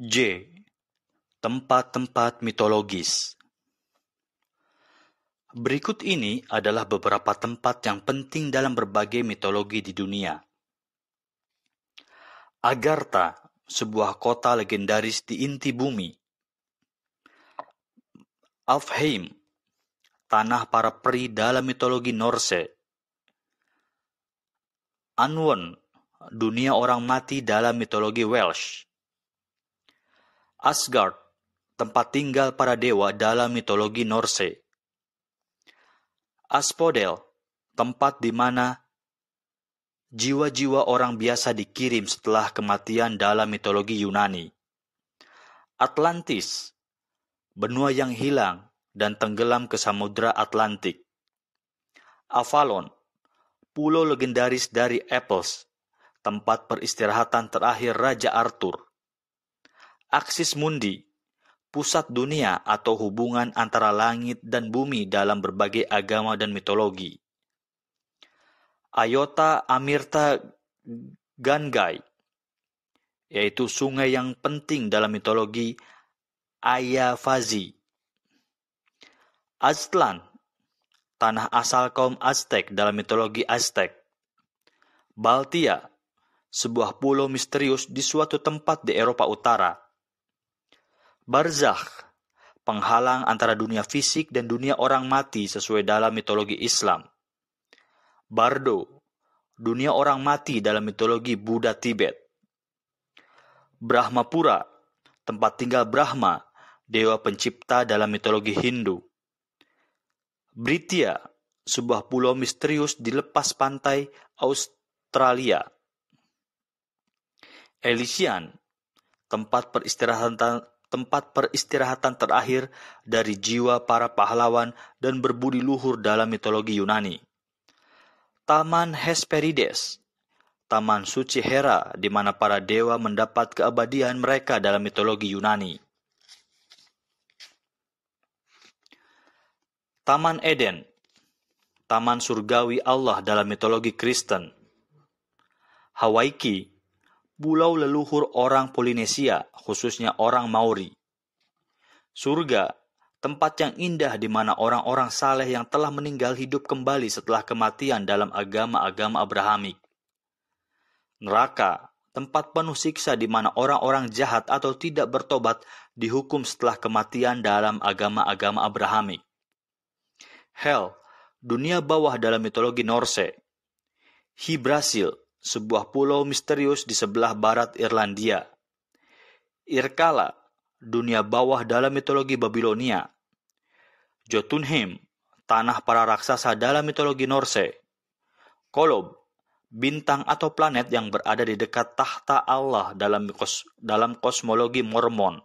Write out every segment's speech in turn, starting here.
J. Tempat-tempat mitologis. Berikut ini adalah beberapa tempat yang penting dalam berbagai mitologi di dunia. Agartha, sebuah kota legendaris di inti bumi. Alfheim, tanah para peri dalam mitologi Norse. Annwn, dunia orang mati dalam mitologi Welsh. Asgard, tempat tinggal para dewa dalam mitologi Norse. Aspodel, tempat di mana jiwa-jiwa orang biasa dikirim setelah kematian dalam mitologi Yunani. Atlantis, benua yang hilang dan tenggelam ke Samudra Atlantik. Avalon, pulau legendaris dari Epos, tempat peristirahatan terakhir Raja Arthur. Axis Mundi, pusat dunia atau hubungan antara langit dan bumi dalam berbagai agama dan mitologi. Iota Amirta Gangai, yaitu sungai yang penting dalam mitologi Ayavazi. Aztlan, tanah asal kaum Aztec dalam mitologi Aztec. Baltia, sebuah pulau misterius di suatu tempat di Eropa Utara. Barzakh, penghalang antara dunia fisik dan dunia orang mati sesuai dalam mitologi Islam. Bardo, dunia orang mati dalam mitologi Buddha Tibet. Brahmapura, tempat tinggal Brahma, dewa pencipta dalam mitologi Hindu. Britya, sebuah pulau misterius di lepas pantai Australia. Elysian, tempat peristirahatan terakhir dari jiwa para pahlawan dan berbudi luhur dalam mitologi Yunani. Taman Hesperides, taman suci Hera di mana para dewa mendapat keabadian mereka dalam mitologi Yunani. Taman Eden, taman surgawi Allah dalam mitologi Kristen. Hawaii, pulau leluhur orang Polinesia, khususnya orang Maori. Surga, tempat yang indah di mana orang-orang saleh yang telah meninggal hidup kembali setelah kematian dalam agama-agama Abrahamik. Neraka, tempat penuh siksa di mana orang-orang jahat atau tidak bertobat dihukum setelah kematian dalam agama-agama Abrahamik. Hell, dunia bawah dalam mitologi Norse. Yggdrasil, sebuah pulau misterius di sebelah barat Irlandia. Irkala, dunia bawah dalam mitologi Babilonia. Jotunheim, tanah para raksasa dalam mitologi Norse. Kolob, bintang atau planet yang berada di dekat tahta Allah dalam kosmologi Mormon.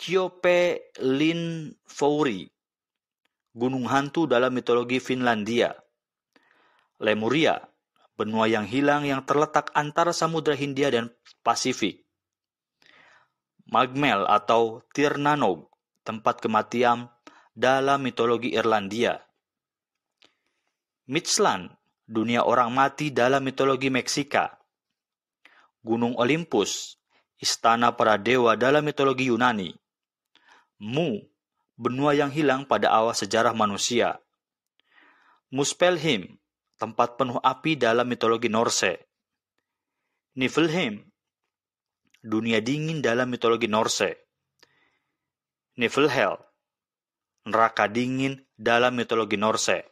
Kiopelinfouri, gunung hantu dalam mitologi Finlandia. Lemuria, benua yang hilang yang terletak antara Samudra Hindia dan Pasifik. Magmel atau Tirnanog, tempat kematian dalam mitologi Irlandia. Mictlan, dunia orang mati dalam mitologi Meksika. Gunung Olympus, istana para dewa dalam mitologi Yunani. Mu, benua yang hilang pada awal sejarah manusia. Muspelheim, tempat penuh api dalam mitologi Norse. Niflheim, dunia dingin dalam mitologi Norse. Niflhel, neraka dingin dalam mitologi Norse.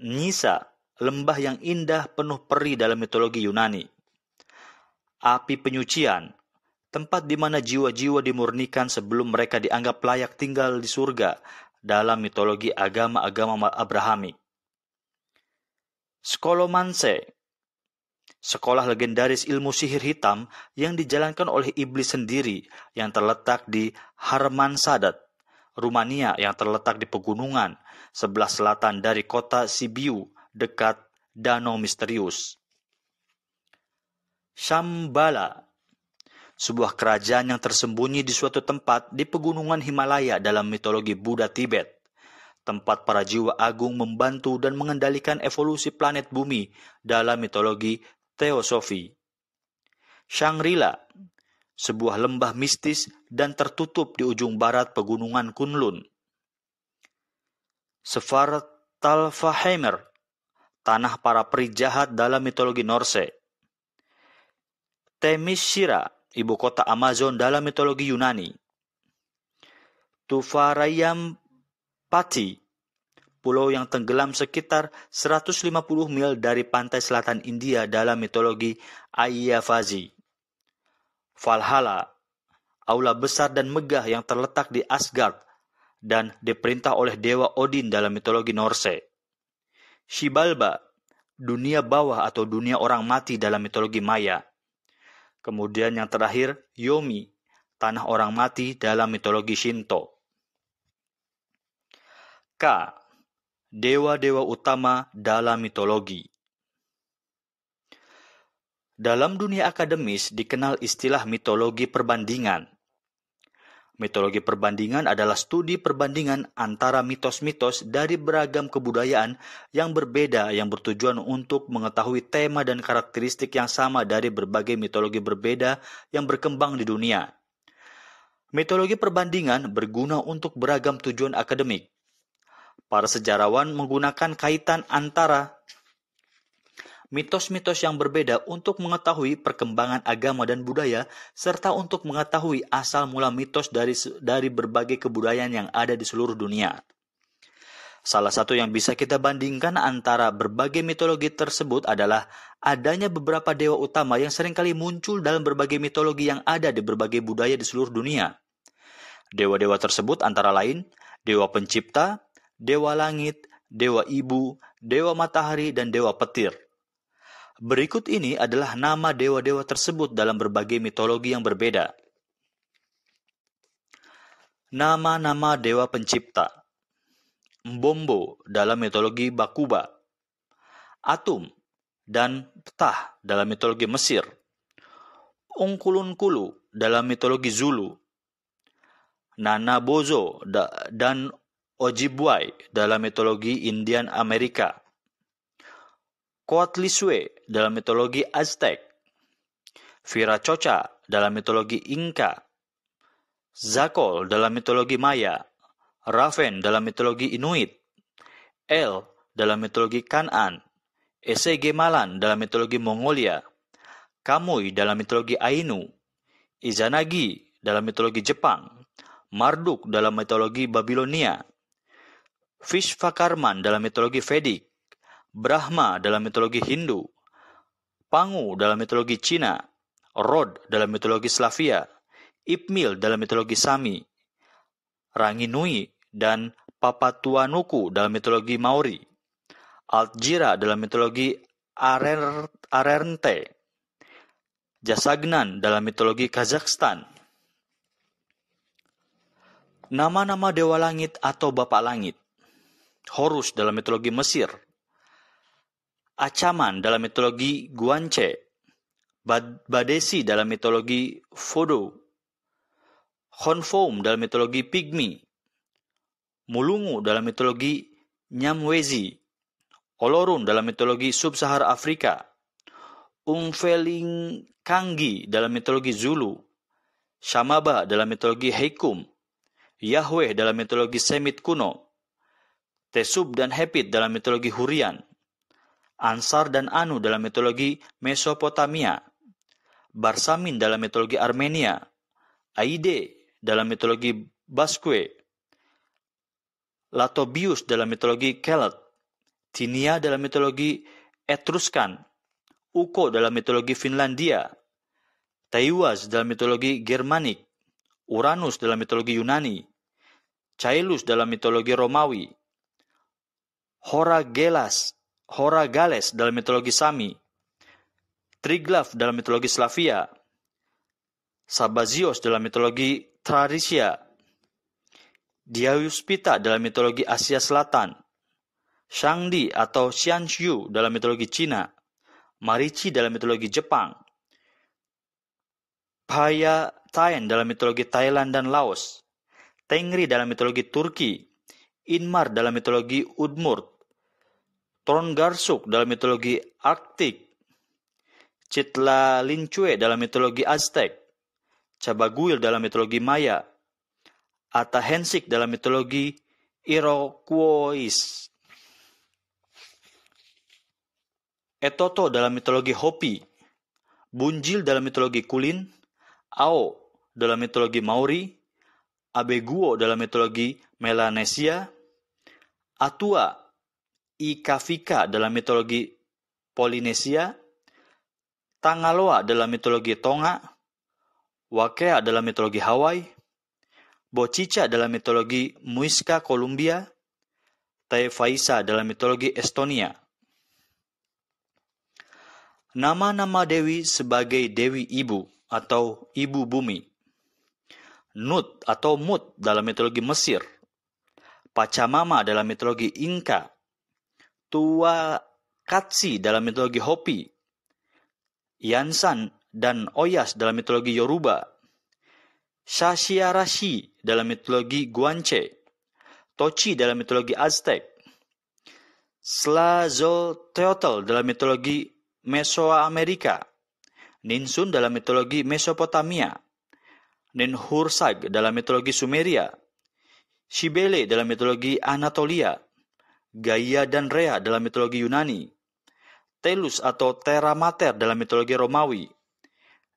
Nysa, lembah yang indah penuh peri dalam mitologi Yunani. Api penyucian, tempat di mana jiwa-jiwa dimurnikan sebelum mereka dianggap layak tinggal di surga dalam mitologi agama-agama Abrahamik. Scolomance, sekolah legendaris ilmu sihir hitam yang dijalankan oleh iblis sendiri yang terletak di Harmansadat, Rumania yang terletak di pegunungan sebelah selatan dari kota Sibiu dekat Danau Misterius. Shambhala, sebuah kerajaan yang tersembunyi di suatu tempat di pegunungan Himalaya dalam mitologi Buddha Tibet, tempat para jiwa agung membantu dan mengendalikan evolusi planet bumi dalam mitologi Teosofi. Shangri-La, sebuah lembah mistis dan tertutup di ujung barat pegunungan Kunlun. Svartalfheimr, tanah para peri jahat dalam mitologi Norse. Themyscira, ibu kota Amazon dalam mitologi Yunani. Tufarayampati, pulau yang tenggelam sekitar 150 mil dari pantai selatan India dalam mitologi Ayyavazhi. Valhalla, aula besar dan megah yang terletak di Asgard dan diperintah oleh dewa Odin dalam mitologi Norse. Xibalba, dunia bawah atau dunia orang mati dalam mitologi Maya. Kemudian yang terakhir, Yomi, tanah orang mati dalam mitologi Shinto. K. Dewa-dewa utama dalam mitologi. Dalam dunia akademis dikenal istilah mitologi perbandingan. Mitologi perbandingan adalah studi perbandingan antara mitos-mitos dari beragam kebudayaan yang berbeda yang bertujuan untuk mengetahui tema dan karakteristik yang sama dari berbagai mitologi berbeda yang berkembang di dunia. Mitologi perbandingan berguna untuk beragam tujuan akademik. Para sejarawan menggunakan kaitan antara mitos-mitos yang berbeda untuk mengetahui perkembangan agama dan budaya, serta untuk mengetahui asal mula mitos dari berbagai kebudayaan yang ada di seluruh dunia. Salah satu yang bisa kita bandingkan antara berbagai mitologi tersebut adalah adanya beberapa dewa utama yang seringkali muncul dalam berbagai mitologi yang ada di berbagai budaya di seluruh dunia. Dewa-dewa tersebut antara lain dewa pencipta, dewa langit, dewa ibu, dewa matahari, dan dewa petir. Berikut ini adalah nama dewa-dewa tersebut dalam berbagai mitologi yang berbeda. Nama-nama dewa pencipta. Mbombo dalam mitologi Bakuba. Atum dan Ptah dalam mitologi Mesir. Ungkulunkulu dalam mitologi Zulu. Nanabozo dan Ojibway dalam mitologi Indian Amerika. Coatlisue dalam mitologi Aztec. Viracocha dalam mitologi Inca. Zakol dalam mitologi Maya. Raven dalam mitologi Inuit. El dalam mitologi Kan'an. Esegemalan dalam mitologi Mongolia. Kamui dalam mitologi Ainu. Izanagi dalam mitologi Jepang. Marduk dalam mitologi Babilonia. Vishvakarman dalam mitologi Vedic. Brahma dalam mitologi Hindu. Pangu dalam mitologi Cina. Rod dalam mitologi Slavia. Ipmil dalam mitologi Sami. Ranginui dan Papatuanuku dalam mitologi Maori. Altjira dalam mitologi Arerte. Jasagnan dalam mitologi Kazakhstan. Nama-nama dewa langit atau bapak langit. Horus dalam mitologi Mesir. Achaman dalam mitologi Guanche. Badesi dalam mitologi Vodou. Khonfoum dalam mitologi Pygmy. Mulungu dalam mitologi Nyamwezi. Olorun dalam mitologi Sub-Sahara Afrika. Umfelingkangi dalam mitologi Zulu. Shamaba dalam mitologi Heikum. Yahweh dalam mitologi Semit kuno. Tesub dan Hepit dalam mitologi Hurrian. Ansar dan Anu dalam mitologi Mesopotamia. Barsamin dalam mitologi Armenia. Aide dalam mitologi Basque. Latobius dalam mitologi Kelot. Tinia dalam mitologi Etruskan. Uko dalam mitologi Finlandia. Taiwaz dalam mitologi Germanik. Uranus dalam mitologi Yunani. Caelus dalam mitologi Romawi. Horagales dalam mitologi Sami. Triglav dalam mitologi Slavia. Sabazios dalam mitologi Trarisia. Dyaus-Pita dalam mitologi Asia Selatan. Shangdi atau Xianxiu dalam mitologi Cina. Marichi dalam mitologi Jepang. Phaya-Thaen dalam mitologi Thailand dan Laos. Tengri dalam mitologi Turki. Inmar dalam mitologi Udmurt. Trongarsuk dalam mitologi Arktik. Citlalincue dalam mitologi Aztec. Cabaguil dalam mitologi Maya, Atahensik dalam mitologi Iroquois, Etoto dalam mitologi Hopi, Bunjil dalam mitologi Kulin, Ao dalam mitologi Maori, Abeguo dalam mitologi Melanesia, Atua Ikavika dalam mitologi Polinesia, Tangaloa dalam mitologi Tonga, Wakea dalam mitologi Hawaii, Bocica dalam mitologi Muisca Columbia, Taefaisa dalam mitologi Estonia. Nama-nama dewi sebagai dewi ibu atau ibu bumi. Nut atau Mut dalam mitologi Mesir, Pachamama dalam mitologi Inka, Tuakatsi dalam mitologi Hopi, Yansan dan Oyas dalam mitologi Yoruba, Shashiarashi dalam mitologi Guanche, Tochi dalam mitologi Aztec, Tlazolteotl dalam mitologi Mesoamerika, Ninsun dalam mitologi Mesopotamia, Ninhursag dalam mitologi Sumeria, Cybele dalam mitologi Anatolia, Gaia dan Rhea dalam mitologi Yunani, Telus atau Terra Mater dalam mitologi Romawi,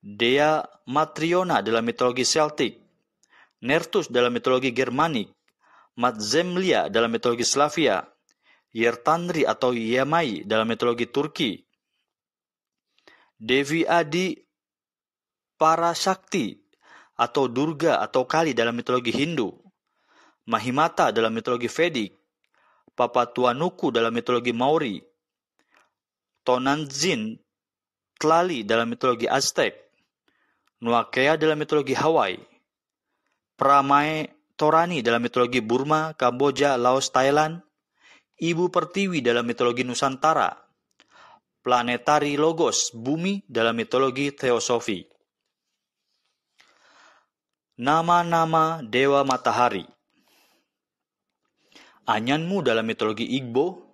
Dea Matriona dalam mitologi Celtic, Nertus dalam mitologi Germanik, Matzemlia dalam mitologi Slavia, Yertanri atau Yamai dalam mitologi Turki, Devi Adi Parashakti atau Durga atau Kali dalam mitologi Hindu, Mahimata dalam mitologi Vedic, Papatuanuku dalam mitologi Maori, Tonantzin Tlali dalam mitologi Aztec, Nuakea dalam mitologi Hawaii, Pramae Torani dalam mitologi Burma, Kamboja, Laos, Thailand, Ibu Pertiwi dalam mitologi Nusantara, Planetari Logos, bumi dalam mitologi Teosofi. Nama-nama Dewa Matahari. Anyanmu dalam mitologi Igbo,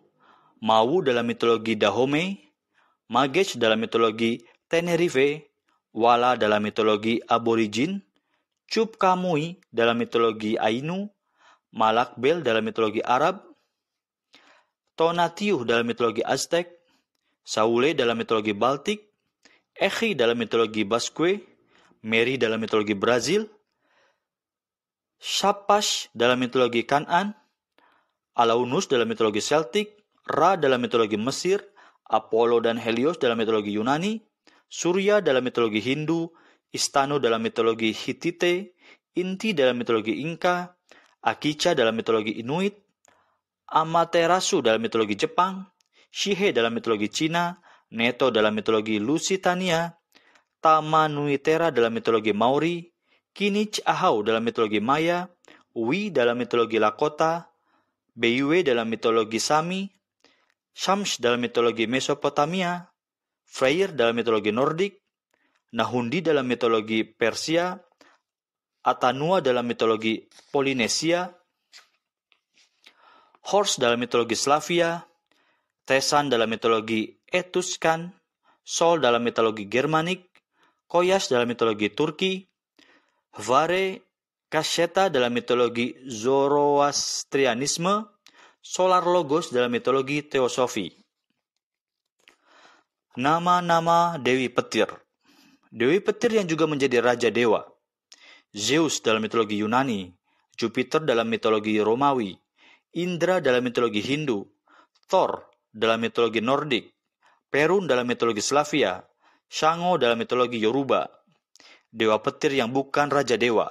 Mawu dalam mitologi Dahomey, Magesh dalam mitologi Tenerife, Wala dalam mitologi Aborigin, Chup Kamui dalam mitologi Ainu, Malakbel dalam mitologi Arab, Tonatiuh dalam mitologi Aztec, Saule dalam mitologi Baltik, Echi dalam mitologi Basque, Meri dalam mitologi Brazil, Shaphash dalam mitologi Kan'an, Alaunus dalam mitologi Celtic, Ra dalam mitologi Mesir, Apollo dan Helios dalam mitologi Yunani, Surya dalam mitologi Hindu, Istano dalam mitologi Hittite, Inti dalam mitologi Inka, Akicha dalam mitologi Inuit, Amaterasu dalam mitologi Jepang, Shihe dalam mitologi Cina, Neto dalam mitologi Lusitania, Tamanuitera dalam mitologi Maori, Kinich Ahau dalam mitologi Maya, Wi dalam mitologi Lakota, Beiwe dalam mitologi Sami, Shams dalam mitologi Mesopotamia, Freyr dalam mitologi Nordik, Nahundi dalam mitologi Persia, Atanua dalam mitologi Polinesia, Horse dalam mitologi Slavia, Tesan dalam mitologi Etruskan, Sol dalam mitologi Germanik, Koyas dalam mitologi Turki, Vare Kasheta dalam mitologi Zoroastrianisme, Solar Logos dalam mitologi Teosofi. Nama-nama Dewi Petir. Dewi Petir yang juga menjadi Raja Dewa. Zeus dalam mitologi Yunani, Jupiter dalam mitologi Romawi, Indra dalam mitologi Hindu, Thor dalam mitologi Nordik, Perun dalam mitologi Slavia, Shango dalam mitologi Yoruba, Dewa Petir yang bukan Raja Dewa,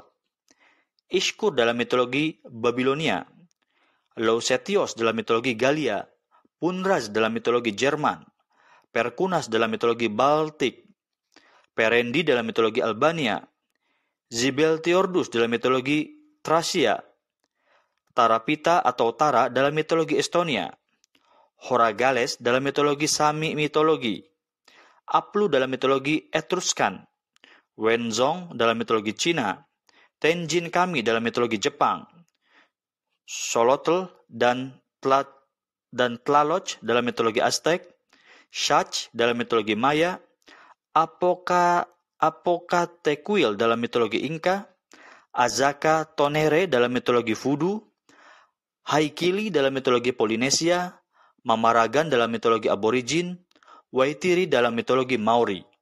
Ishkur dalam mitologi Babilonia, Lausetios dalam mitologi Galia, Punraz dalam mitologi Jerman, Perkunas dalam mitologi Baltik, Perendi dalam mitologi Albania, Zibeltiordus dalam mitologi Tracia, Tarapita atau Tara dalam mitologi Estonia, Horagales dalam mitologi Sami mitologi, Aplu dalam mitologi Etruskan, Wenzong dalam mitologi Cina, Tenjin Kami dalam mitologi Jepang, Xolotl dan Tlaloc dalam mitologi Aztec, Shach dalam mitologi Maya, Apocatequil dalam mitologi Inka, Azaka Tonere dalam mitologi Voodoo, Haikili dalam mitologi Polinesia, Mamaragan dalam mitologi Aborigin, Waitiri dalam mitologi Maori.